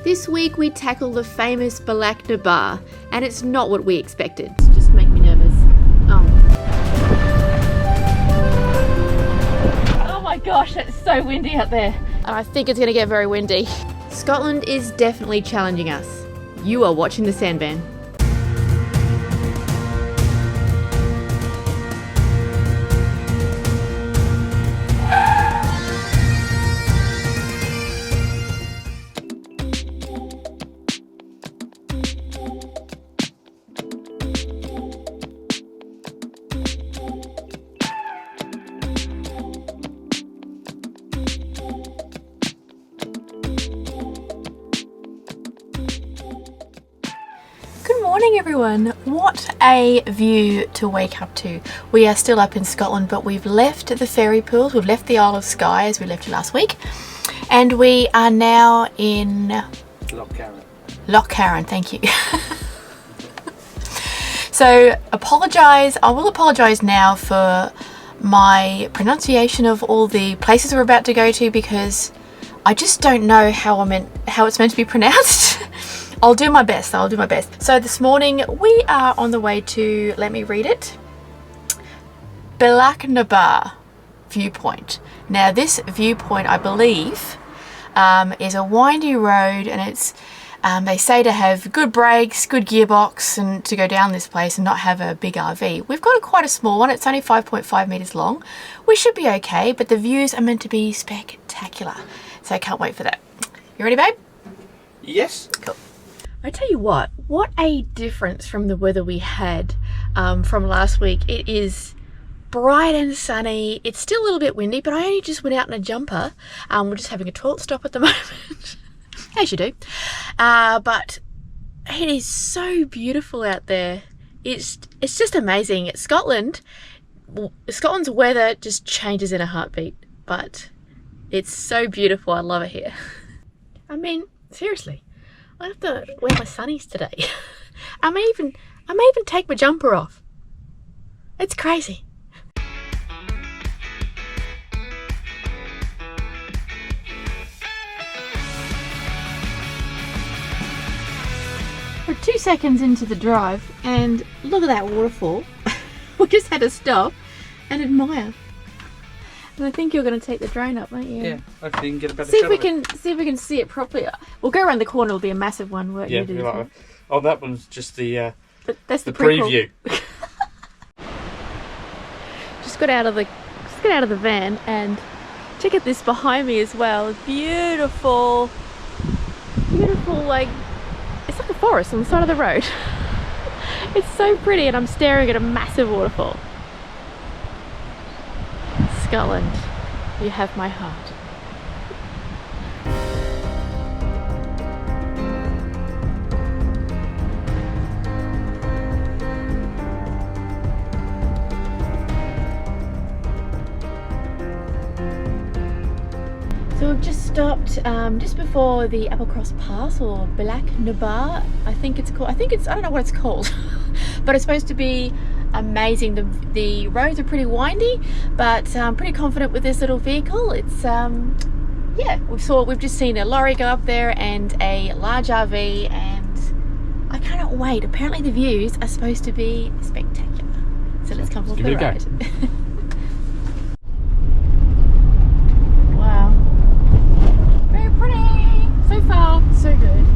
This week we tackle the famous Bealach bar, and it's not what we expected. It's just make me nervous. Oh my gosh, it's so windy out there. And I think it's going to get very windy. Scotland is definitely challenging us. You are watching the Sandvan. Morning everyone. What a view to wake up to. We are still up in Scotland, but we've left the ferry pools, we've left the Isle of Skye as we left it last week, and we are now in Loch Carron, thank you. So I will apologise now for my pronunciation of all the places we're about to go to, because I just don't know how it's meant to be pronounced. I'll do my best. So this morning we are on the way to, let me read it, Bealach viewpoint. Now this viewpoint, I believe, is a windy road, and it's they say to have good brakes, good gearbox, and to go down this place and not have a big RV. We've got quite a small one. It's only 5.5 meters long. We should be okay, but the views are meant to be spectacular. So I can't wait for that. You ready, babe? Yes. Cool. I tell you what a difference from the weather we had from last week. It is bright and sunny. It's still a little bit windy, but I only just went out in a jumper. We're just having a toilet stop at the moment, as you do. But it is so beautiful out there. It's just amazing. Scotland's weather just changes in a heartbeat, but it's so beautiful. I love it here. I mean, seriously. I have to wear my sunnies today. I may even take my jumper off. It's crazy. We're 2 seconds into the drive, and look at that waterfall. We just had to stop and admire. And I think you're going to take the drone up, aren't you? Yeah, hopefully you can get a better see shot if we of can see if we can see it properly. We'll go around the corner. It'll be a massive one. Won't Yeah, you? like, oh, that one's just the that's the preview. Just got out of the van, and check out this behind me as well. Beautiful, like it's like a forest on the side of the road. It's so pretty, and I'm staring at a massive waterfall. Scotland, you have my heart. So we've just stopped just before the Applecross Pass, or Bealach. I think it's called. I don't know what it's called, but it's supposed to be amazing. The roads are pretty windy, but I'm pretty confident with this little vehicle. It's yeah, we've just seen a lorry go up there and a large RV, and I cannot wait. Apparently the views are supposed to be spectacular. So let's come for the ride. Wow, very pretty. So far, so good.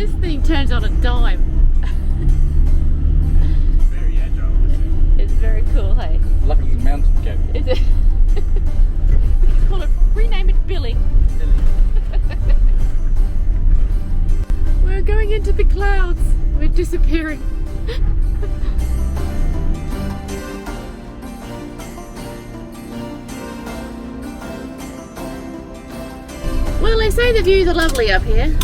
This thing turns on a dime. Very agile. It's very cool, hey? Lucky the mountain cabin. Is it? We just call it, rename it Billy. We're going into the clouds. We're disappearing. Well, they say the views are lovely up here.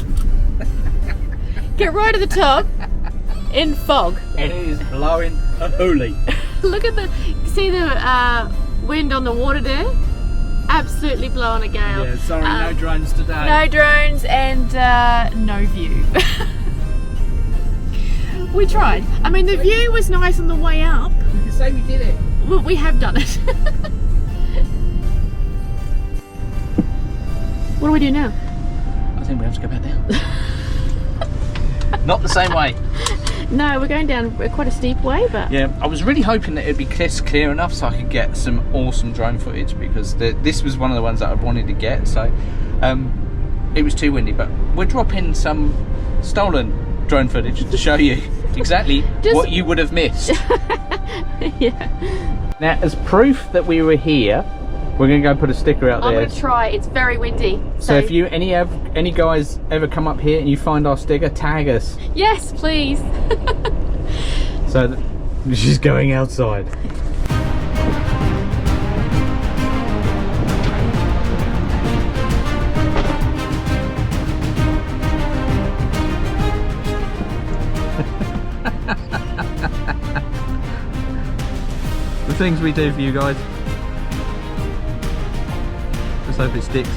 Get right to the top in fog. And it is blowing a hoolie. Look at see the wind on the water there? Absolutely blowing a gale. Yeah, sorry, no drones today. No drones and no view. We tried. I mean, the view was nice on the way up. You can say we did it. Well, we have done it. What do we do now? I think we have to go back down. Not the same way. No, we're going down quite a steep way, but... Yeah, I was really hoping that it'd be clear enough so I could get some awesome drone footage, because this was one of the ones that I wanted to get, so it was too windy. But we're dropping some stolen drone footage to show you exactly what you would have missed. Yeah. Now, as proof that we were here, we're going to go put a sticker out there. I'm going to try. It's very windy. So if you any guys ever come up here and you find our sticker, tag us. Yes, please. So she's going outside. The things we do for you guys. Let's hope it sticks.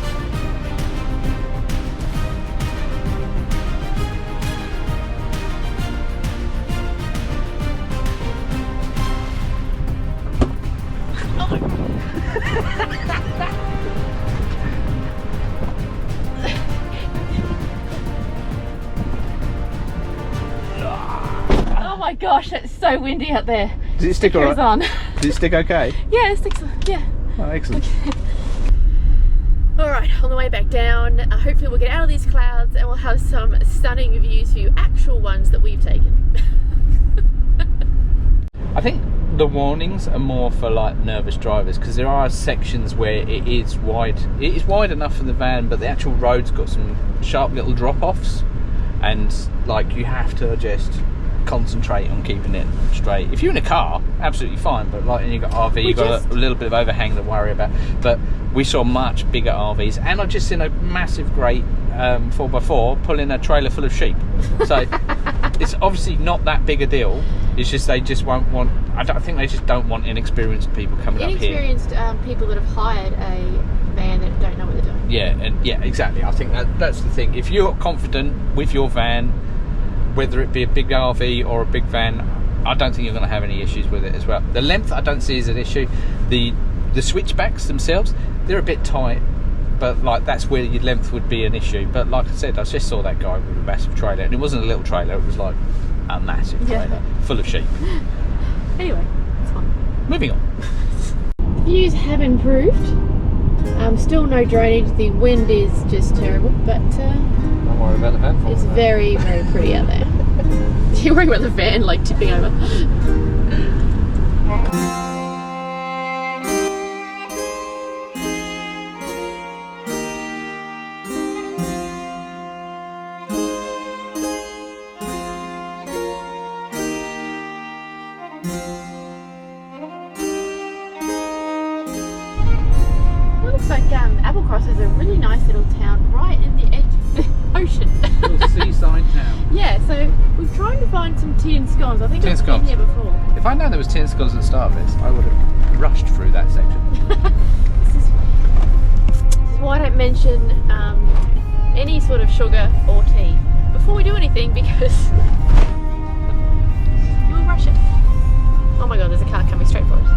Oh my gosh, it's so windy out there. Does it stick alright? On. Does it stick okay? Yeah, it sticks. Yeah. Oh, excellent. Okay. Alright, on the way back down, hopefully we'll get out of these clouds and we'll have some stunning views for you, actual ones that we've taken. I think the warnings are more for like nervous drivers, because there are sections where it is wide. It is wide enough for the van, but the actual road's got some sharp little drop-offs, and like you have to just concentrate on keeping it straight. If you're in a car, absolutely fine, but like, and you've got RV, you've got a little bit of overhang to worry about. But we saw much bigger RVs, and I've just seen a massive great 4x4 pulling a trailer full of sheep. So it's obviously not that big a deal. It's just they just won't want, I think they just don't want inexperienced people coming up here. Inexperienced people that have hired a van that don't know what they're doing. Yeah, and yeah, exactly. I think that's the thing. If you're confident with your van, whether it be a big RV or a big van, I don't think you're going to have any issues with it as well. The length I don't see as an issue. The switchbacks themselves, they're a bit tight, but like that's where your length would be an issue. But like I said, I just saw that guy with a massive trailer, and it wasn't a little trailer, it was like a massive trailer full of sheep. Anyway, it's fine. Moving on. Views have improved. Still no drainage, the wind is just terrible, but Don't worry about the van. it's very, very pretty out there. You're worrying about the van like tipping over. Looks like Applecross is a really nice little town right in the edge of the ocean. Little seaside town. Yeah, so we're trying to find some tea and scones. I think Tea and I've been scones. here before. If I'd known there was 10 scones at the start of this, I would have rushed through that section. This is why I don't mention any sort of sugar or tea before we do anything, because you'll rush it. Oh my god, there's a car coming straight for us.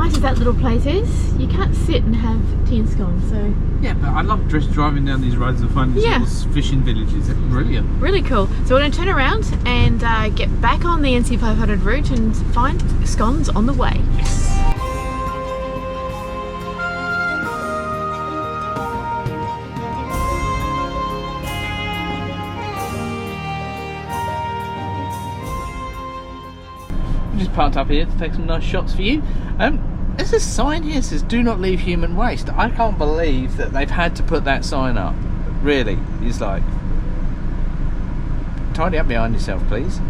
nice as that little place is, you can't sit and have tea and scones, so... Yeah, but I love just driving down these roads and finding these little fishing villages. It's brilliant. Really cool. So we're going to turn around and get back on the NC500 route and find scones on the way. Yes. Just parked up here to take some nice shots for you. There's a sign here that says do not leave human waste. I can't believe that they've had to put that sign up. Really, it's like, tidy up behind yourself please.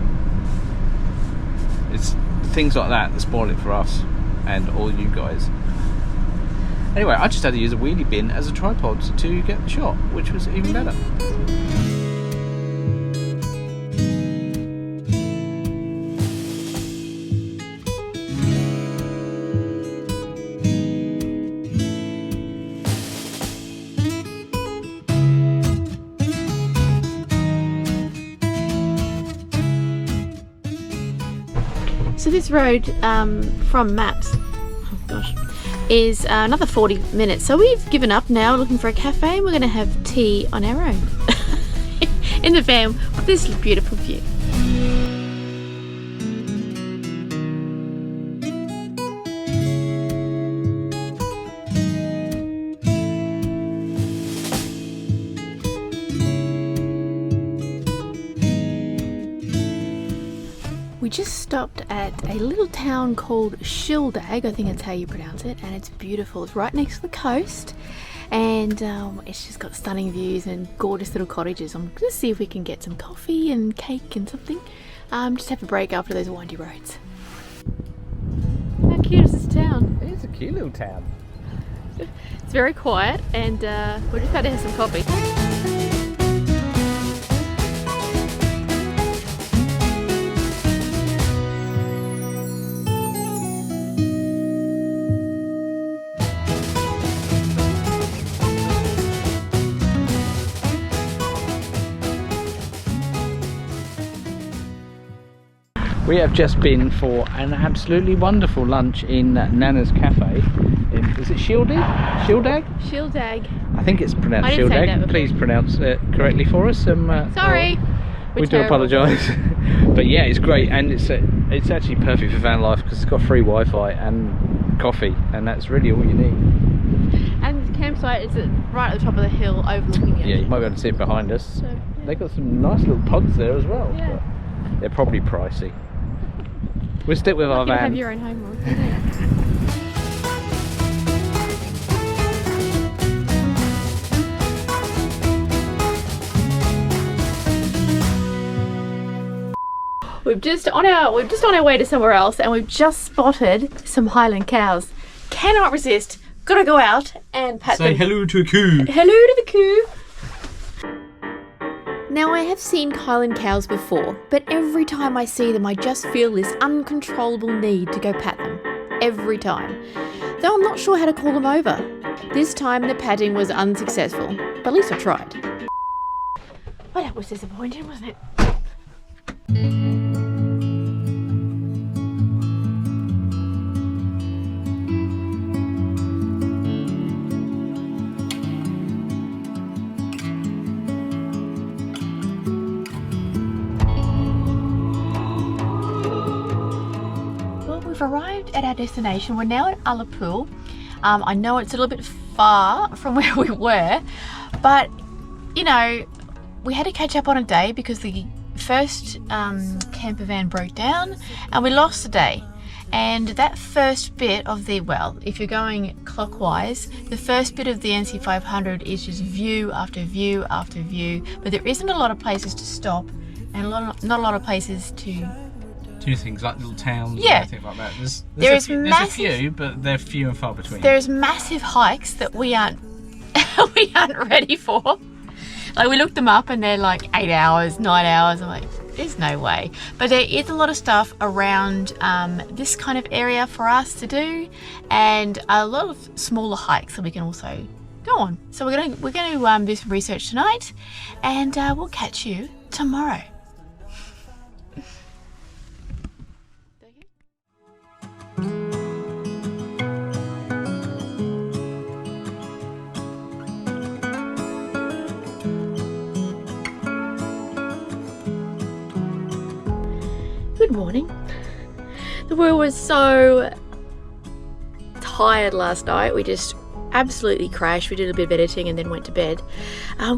It's things like that spoil it for us and all you guys. Anyway, I just had to use a wheelie bin as a tripod to get the shot, which was even better. So this road from maps, oh gosh, is another 40 minutes. So we've given up now, looking for a cafe, and we're going to have tea on our own in the van with this beautiful view. We just stopped at a little town called Chihuahua, I think that's how you pronounce it, and it's beautiful. It's right next to the coast, and it's just got stunning views and gorgeous little cottages. I'm going to see if we can get some coffee and cake and something. Just have a break after those windy roads. How cute is this town? It is a cute little town. It's very quiet, and we're just about to have some coffee. We have just been for an absolutely wonderful lunch in Nana's Cafe. Is it Shieldag? Shieldag? Shieldag. I think it's pronounced I didn't say that Shieldag. before. Please pronounce it correctly for us. Sorry. We do apologise. But yeah, it's great, and it's actually perfect for van life because it's got free Wi-Fi and coffee, and that's really all you need. And the campsite is right at the top of the hill overlooking the ocean. Yeah, you might be able to see it behind us. So, yeah. They've got some nice little pods there as well. Yeah. But they're probably pricey. We'll stick with our You van. have your own home rule. We're just on our way to somewhere else, and we've just spotted some highland cows. Cannot resist. Gotta go out and pat them. Say hello to a coo. Hello to the coo. Now, I have seen highland cows before, but every time I see them I just feel this uncontrollable need to go pat them. Every time. Though I'm not sure how to call them over. This time the patting was unsuccessful, but at least I tried. Well, that was disappointing, wasn't it? We've arrived at our destination. We're now at Ullapool. I know it's a little bit far from where we were, but you know, we had to catch up on a day because the first camper van broke down and we lost a day. And that first bit of the, well, if you're going clockwise, the first bit of the NC500 is just view after view after view, but there isn't a lot of places to stop and not a lot of places to Do things like little towns, yeah, or anything like that. There's there's a few, but they're few and far between. There's massive hikes that we aren't we aren't ready for. Like, we looked them up and they're like 8 hours, 9 hours. I'm like, there's no way. But there is a lot of stuff around this kind of area for us to do, and a lot of smaller hikes that we can also go on. So we're going to do some research tonight, and we'll catch you tomorrow. Good morning. The world was so tired last night. We just absolutely crashed. We did a bit of editing and then went to bed.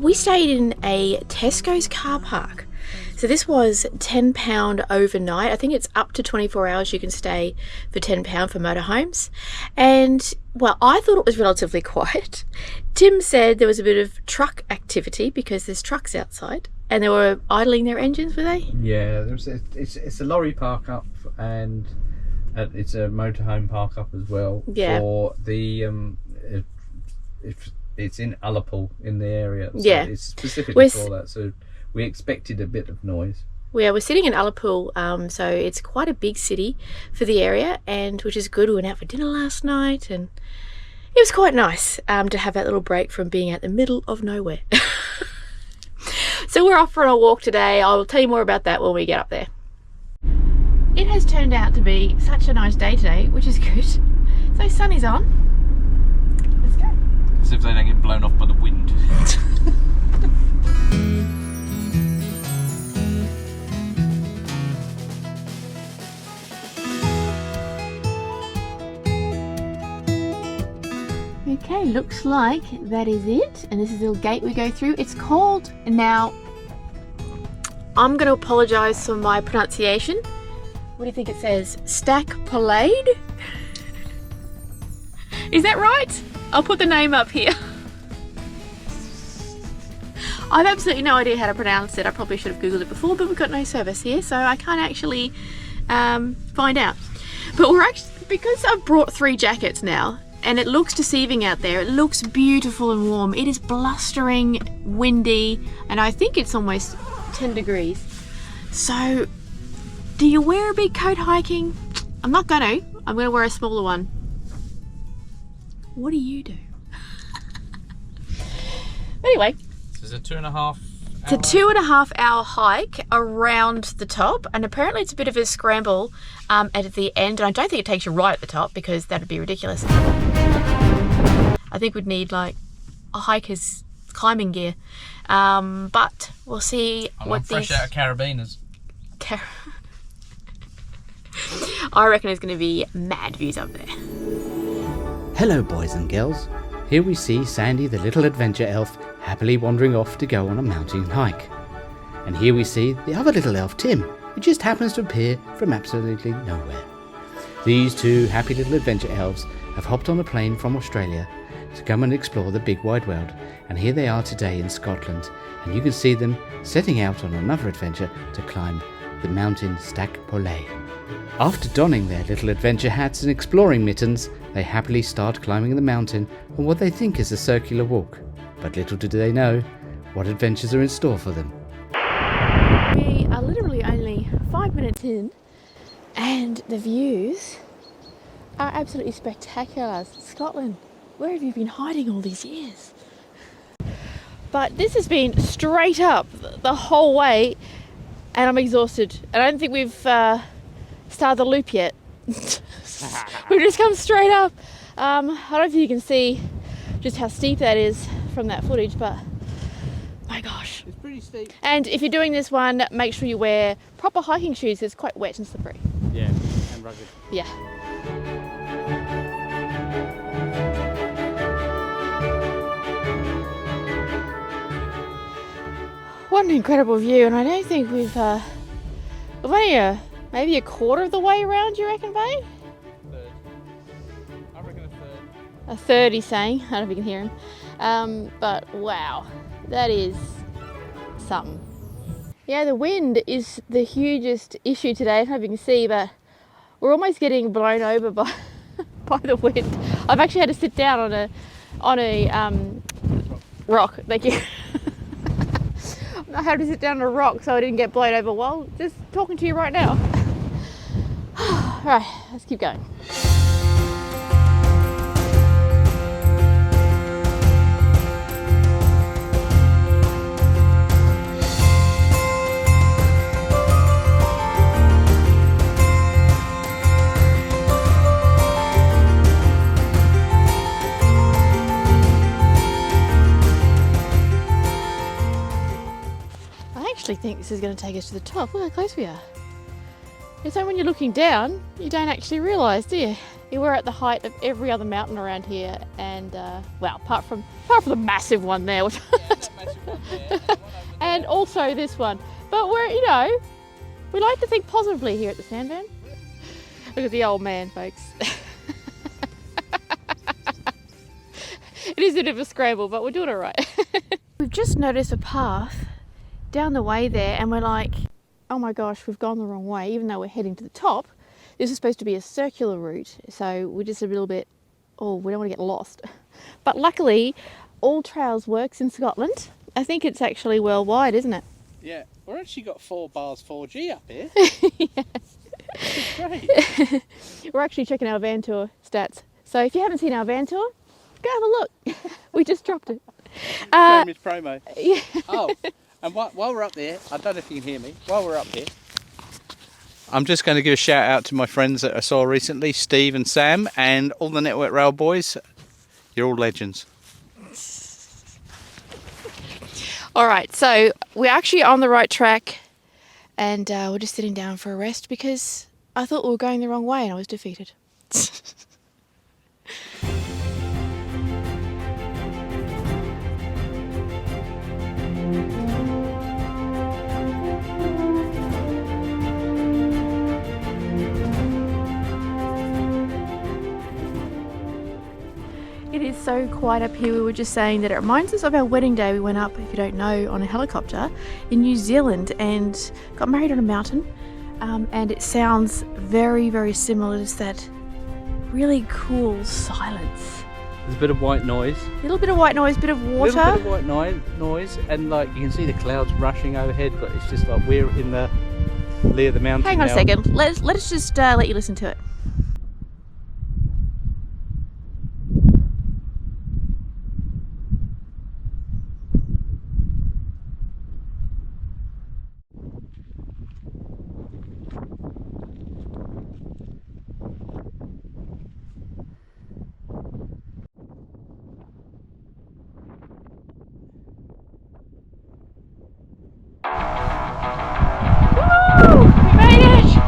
We stayed in a Tesco's car park. So this was £10 overnight. I think it's up to 24 hours you can stay for £10 for motorhomes. And, well, I thought it was relatively quiet. Tim said there was a bit of truck activity because there's trucks outside and they were idling their engines, were they? Yeah, it's a lorry park up and it's a motorhome park up as well. Yeah. For the it's in Ullapool in the area. So yeah. It's specifically for that. So we expected a bit of noise. Yeah, we're sitting in Ullapool, so it's quite a big city for the area, and which is good. We went out for dinner last night, and it was quite nice to have that little break from being out the middle of nowhere. So we're off for a walk today. I will tell you more about that when we get up there. It has turned out to be such a nice day today, which is good. So sun is on. Let's go. As if they don't get blown off by the wind. Okay, looks like that is it, and this is the little gate we go through. It's called, now I'm going to apologise for my pronunciation. What do you think it says? Stac Pollaidh? Is that right? I'll put the name up here. I've absolutely no idea how to pronounce it. I probably should have googled it before, but we've got no service here, so I can't actually find out. But we're actually, because I've brought 3 jackets now, and it looks deceiving out there. It looks beautiful and warm. It is blustering, windy, and I think it's almost 10 degrees. So, do you wear a big coat hiking? I'm not going to. I'm going to wear a smaller one. What do you do? Anyway. This is a 2.5 hour. It's a 2.5 hour hike around the top, and apparently it's a bit of a scramble at the end, and I don't think it takes you right at the top because that would be ridiculous. I think we'd need like a hiker's climbing gear, but we'll see what these... fresh out of carabiners. I reckon there's going to be mad views up there. Hello boys and girls. Here we see Sandy the little adventure elf happily wandering off to go on a mountain hike. And here we see the other little elf, Tim, who just happens to appear from absolutely nowhere. These 2 happy little adventure elves have hopped on a plane from Australia to come and explore the big wide world, and here they are today in Scotland, and you can see them setting out on another adventure to climb the mountain Stac Pollaidh. After donning their little adventure hats and exploring mittens, they happily start climbing the mountain on what they think is a circular walk. But little do they know what adventures are in store for them. We are literally only 5 minutes in, and the views are absolutely spectacular. Scotland, where have you been hiding all these years? But this has been straight up the whole way, and I'm exhausted. And I don't think we've started the loop yet. We've just come straight up. I don't know if you can see just how steep that is from that footage, but my gosh. It's pretty steep. And if you're doing this one, make sure you wear proper hiking shoes. It's quite wet and slippery. Yeah, and rugged. Yeah. What an incredible view, and I don't think we've only maybe a quarter of the way around, you reckon, babe? Third. I reckon a third. A third, he's saying. I don't know if you can hear him. But wow, that is something. Yeah, the wind is the hugest issue today. I don't know if you can see, but we're almost getting blown over by the wind. I've actually had to sit down on a rock. Thank you. I had to sit down on a rock so I didn't get blown over while just talking to you right now. Alright, let's keep going. I actually think this is going to take us to the top. Look how close we are. It's like when you're looking down, you don't actually realise, do you? We're at the height of every other mountain around here, and well, apart from the massive one there, which and also this one. But we're, you know, we like to think positively here at the Sandvan. Look at the old man, folks. It is a bit of a scramble, but we're doing all right. We've just noticed a path down the way there, and we're like, oh my gosh, we've gone the wrong way, even though we're heading to the top. This is supposed to be a circular route, so we're just a little bit, oh, we don't want to get lost. But luckily, All Trails works in Scotland. I think it's actually worldwide, isn't it? Yeah, we're actually got 4 bars 4G up here. Yeah. It's great. We're actually checking our van tour stats. So if you haven't seen our van tour, go have a look. We just dropped it. Same as promo. Yeah. Oh, and while we're up there, I don't know if you can hear me, while we're up here, I'm just going to give a shout out to my friends that I saw recently, Steve and Sam, and all the Network Rail boys. You're all legends. All right, so we're actually on the right track, and we're just sitting down for a rest because I thought we were going the wrong way and I was defeated. It is so quiet up here. We were just saying that it reminds us of our wedding day. We went up, if you don't know, on a helicopter in New Zealand and got married on a mountain. And it sounds very, very similar to that really cool silence. There's a bit of white noise. A little bit of white noise, bit of water. A little bit of white noise, and like you can see the clouds rushing overhead, but it's just like we're in the lee of the mountain. Hang on now. a second. Let's just let you listen to it. Woo! We made it!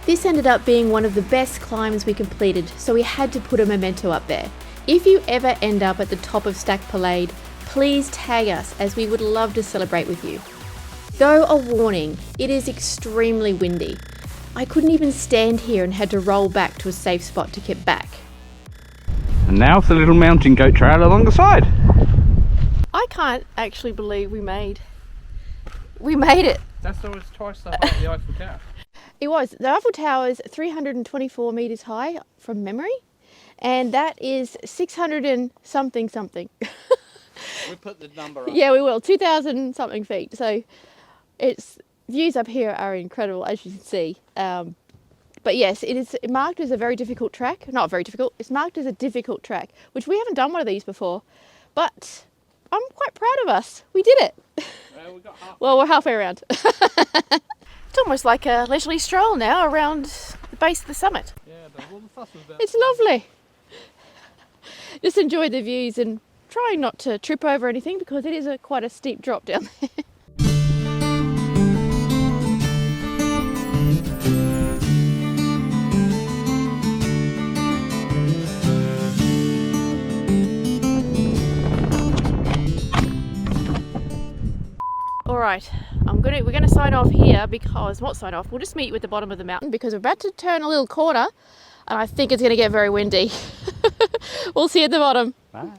This ended up being one of the best climbs we completed, so we had to put a memento up there. If you ever end up at the top of Stac Pollaidh, please tag us as we would love to celebrate with you. Though a warning, it is extremely windy. I couldn't even stand here and had to roll back to a safe spot to get back. And now for the little mountain goat trail along the side. I can't actually believe we made it. That's always twice the height of the Eiffel Tower. It was. The Eiffel Tower is 324 metres high from memory, and that is 600 and something. We put the number up. Yeah, we will. 2,000 something feet. So its views up here are incredible, as you can see. But yes, it is marked as a very difficult track. Not very difficult. It's marked as a difficult track, which we haven't done one of these before. But I'm quite proud of us. We did it. Well, we got half. Well, we're halfway around. It's almost like a leisurely stroll now around the base of the summit. Yeah, but all the fuss was about. It's lovely. Just enjoy the views and try not to trip over anything because it is quite a steep drop down there. All right, we're gonna sign off here because, not sign off, we'll just meet you at the bottom of the mountain because we're about to turn a little corner and I think it's gonna get very windy. We'll see you at the bottom. Bye.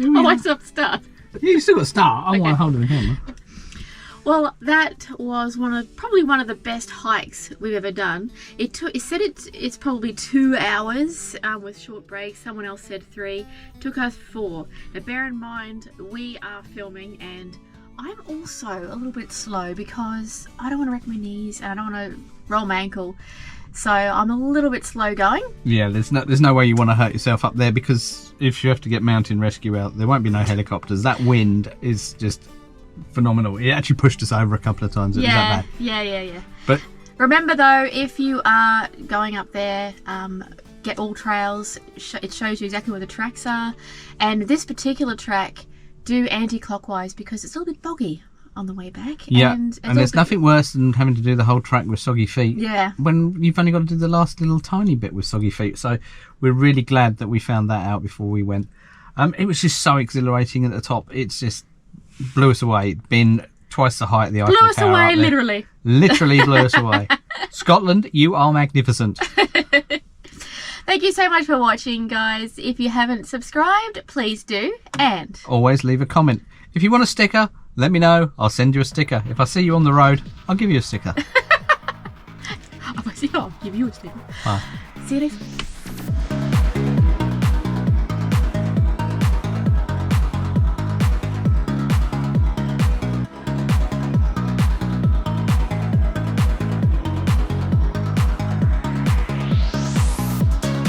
Oh, I stopped stuff. You you still got to start. I want to hold the camera. Well, that was probably one of the best hikes we've ever done. It said it's probably 2 hours with short breaks. Someone else said 3. Took us 4. Now bear in mind we are filming, and I'm also a little bit slow because I don't want to wreck my knees and I don't want to roll my ankle. So I'm a little bit slow going. Yeah, there's no way you want to hurt yourself up there, because if you have to get mountain rescue out, there won't be no helicopters. That wind is just phenomenal. It actually pushed us over a couple of times. It was that bad. Yeah. But remember though, if you are going up there, get all trails. It shows you exactly where the tracks are, and this particular track, do anti-clockwise because it's a little bit boggy on the way back. Yeah, and there's nothing worse than having to do the whole track with soggy feet. Yeah. When you've only got to do the last little tiny bit with soggy feet. So we're really glad that we found that out before we went. It was just so exhilarating at the top. It's just blew us away. Been twice the height of the Eiffel Tower. Blew us away, literally. Literally blew us away. Scotland, you are magnificent. Thank you so much for watching, guys. If you haven't subscribed, please do. And always leave a comment. If you want a sticker, let me know. I'll send you a sticker. If I see you on the road, I'll give you a sticker. I'll give you a sticker. Bye. See you next time.